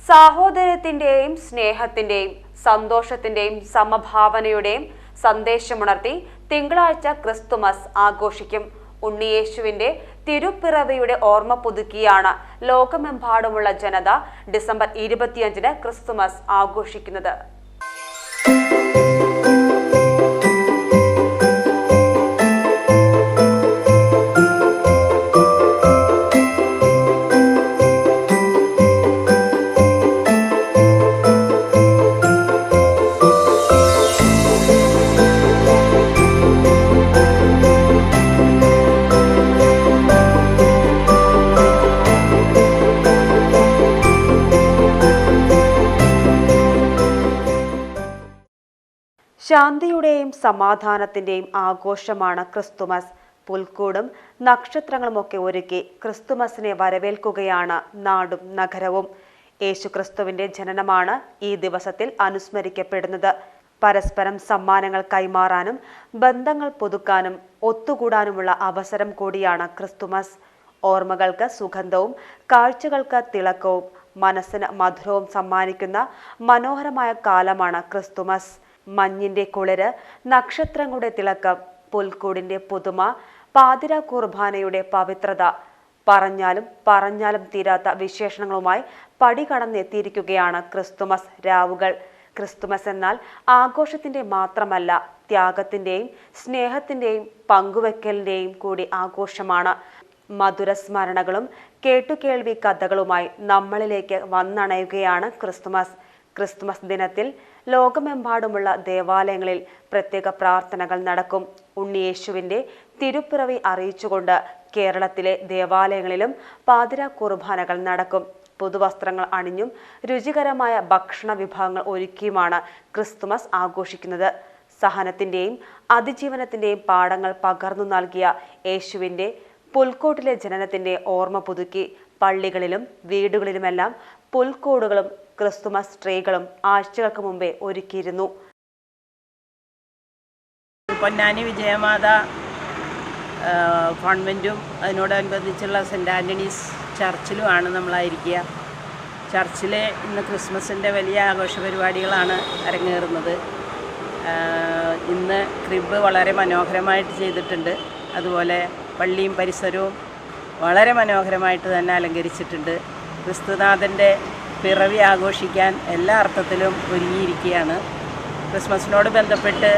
സാഹോദര്യത്തിന്റെയും സ്നേഹത്തിന്റെയും സന്തോഷത്തിന്റെയും സമഭാവനയുടെയും സന്ദേശമുണർത്തി തിങ്കളാഴ്ച ക്രിസ്തുമസ് ആഘോഷിക്കും. ഉണ്ണിയേശുവിന്റെ തിരുപ്പിറവിയുടെ ഓർമ്മ പുതുക്കിയാണ് ലോകമെമ്പാടുമുള്ള ജനത ഡിസംബർ 25-ന് ക്രിസ്തുമസ് ആഘോഷിക്കുന്നത്. ശാന്തിയുടെയും സമാധാനത്തിന്റെയും ആഘോഷമാണ് ക്രിസ്തുമസ്. പുൽക്കൂടും നക്ഷത്രങ്ങളുമൊക്കെ ഒരുക്കി ക്രിസ്തുമസിനെ വരവേൽക്കുകയാണ് നാടും നഗരവും. യേശുക്രിസ്തുവിന്റെ ജനനമാണ് ഈ ദിവസത്തിൽ അനുസ്മരിക്കപ്പെടുന്നത്. പരസ്പരം സമ്മാനങ്ങൾ കൈമാറാനും ബന്ധങ്ങൾ പുതുക്കാനും ഒത്തുകൂടാനുമുള്ള അവസരം കൂടിയാണ് ക്രിസ്തുമസ്. ഓർമ്മകൾക്ക് സുഗന്ധവും കാഴ്ചകൾക്ക് തിളക്കവും മനസ്സിന് മധുരവും സമ്മാനിക്കുന്ന മനോഹരമായ കാലമാണ് ക്രിസ്തുമസ്. മഞ്ഞിന്റെ കുളിര്, നക്ഷത്രങ്ങളുടെ തിളക്കം, പുൽക്കൂടിന്റെ പുതുമ, പാതിര കുർബാനയുടെ പവിത്രത, പറഞ്ഞാലും തീരാത്ത വിശേഷണങ്ങളുമായി പടികടന്നെത്തിയിരിക്കുകയാണ് ക്രിസ്തുമസ് രാവുകൾ. ക്രിസ്തുമസ് എന്നാൽ ആഘോഷത്തിന്റെ മാത്രമല്ല, ത്യാഗത്തിന്റെയും സ്നേഹത്തിന്റെയും പങ്കുവെക്കലിന്റെയും കൂടി ആഘോഷമാണ്. മധുര സ്മരണകളും കേട്ടുകേൾവി കഥകളുമായി നമ്മളിലേക്ക് വന്നണയുകയാണ് ക്രിസ്തുമസ്. ക്രിസ്തുമസ് ദിനത്തിൽ ലോകമെമ്പാടുമുള്ള ദേവാലയങ്ങളിൽ പ്രത്യേക പ്രാർത്ഥനകൾ നടക്കും. ഉണ്ണിയേശുവിന്റെ തിരുപ്പിറവി അറിയിച്ചുകൊണ്ട് കേരളത്തിലെ ദേവാലയങ്ങളിലും പാതിര കുർബാനകൾ നടക്കും. പുതുവസ്ത്രങ്ങൾ അണിഞ്ഞും രുചികരമായ ഭക്ഷണ വിഭവങ്ങൾ ഒരുക്കിയുമാണ് ക്രിസ്തുമസ് ആഘോഷിക്കുന്നത്. സഹനത്തിന്റെയും അതിജീവനത്തിന്റെയും പാഠങ്ങൾ പകർന്നു നൽകിയ യേശുവിന്റെ പുൽക്കൂട്ടിലെ ജനനത്തിന്റെ ഓർമ്മ പുതുക്കി പള്ളികളിലും വീടുകളിലുമെല്ലാം പുൽക്കൂടുകളും ക്രിസ്തുമസ് ട്രീകളും ആഴ്ചകൾക്ക് മുമ്പേ ഒരുക്കിയിരുന്നു. പൊന്നാനി വിജയമാത കോൺവെൻറ്റും അതിനോടനുബന്ധിച്ചുള്ള സെൻറ്റ് ആൻ്റണീസ് ചർച്ചിലുമാണ് നമ്മളായിരിക്കുക. ചർച്ചിൽ ഇന്ന് ക്രിസ്മസിൻ്റെ വലിയ ആഘോഷ പരിപാടികളാണ് അരങ്ങേറുന്നത്. ഇന്ന് ക്രിബ് വളരെ മനോഹരമായിട്ട് ചെയ്തിട്ടുണ്ട്. അതുപോലെ പള്ളിയും പരിസരവും വളരെ മനോഹരമായിട്ട് തന്നെ അലങ്കരിച്ചിട്ടുണ്ട്. ക്രിസ്തുനാഥൻ്റെ പിറവി ആഘോഷിക്കാൻ എല്ലാ അർത്ഥത്തിലും ഒരുങ്ങിയിരിക്കുകയാണ്. ക്രിസ്മസിനോട് ബന്ധപ്പെട്ട്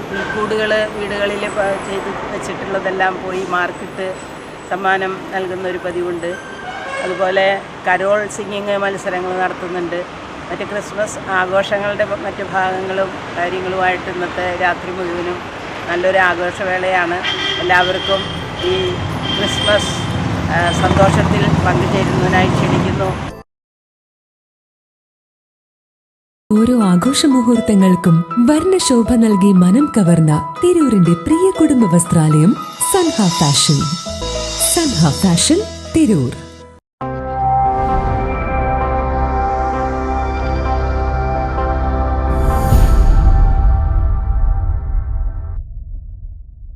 പുൽക്കൂടുകൾ വീടുകളിൽ ചെയ്ത് വെച്ചിട്ടുള്ളതെല്ലാം പോയി മാർക്കിട്ട് സമ്മാനം നൽകുന്നൊരു പതിവുണ്ട്. അതുപോലെ കരോൾ സിംഗിങ് മത്സരങ്ങൾ നടത്തുന്നുണ്ട്. മറ്റ് ക്രിസ്മസ് ആഘോഷങ്ങളുടെ മറ്റ് ഭാഗങ്ങളും കാര്യങ്ങളുമായിട്ട് ഇന്നത്തെ രാത്രി മുഴുവനും നല്ലൊരു ആഘോഷവേളയാണ്. എല്ലാവർക്കും ഈ ക്രിസ്മസ് സന്തോഷത്തിൽ പങ്കുചേരുന്നതിനായി ക്ഷണിക്കുന്നു. ഓരോ ആഘോഷ മുഹൂർത്തങ്ങൾക്കും വർണ്ണശോഭ നൽകി മനം കവർന്ന തിരൂരിന്റെ പ്രിയ കുടുംബ വസ്ത്രാലയം സൻഹ ഫാഷൻ. സൻഹ ഫാഷൻ, തിരൂർ.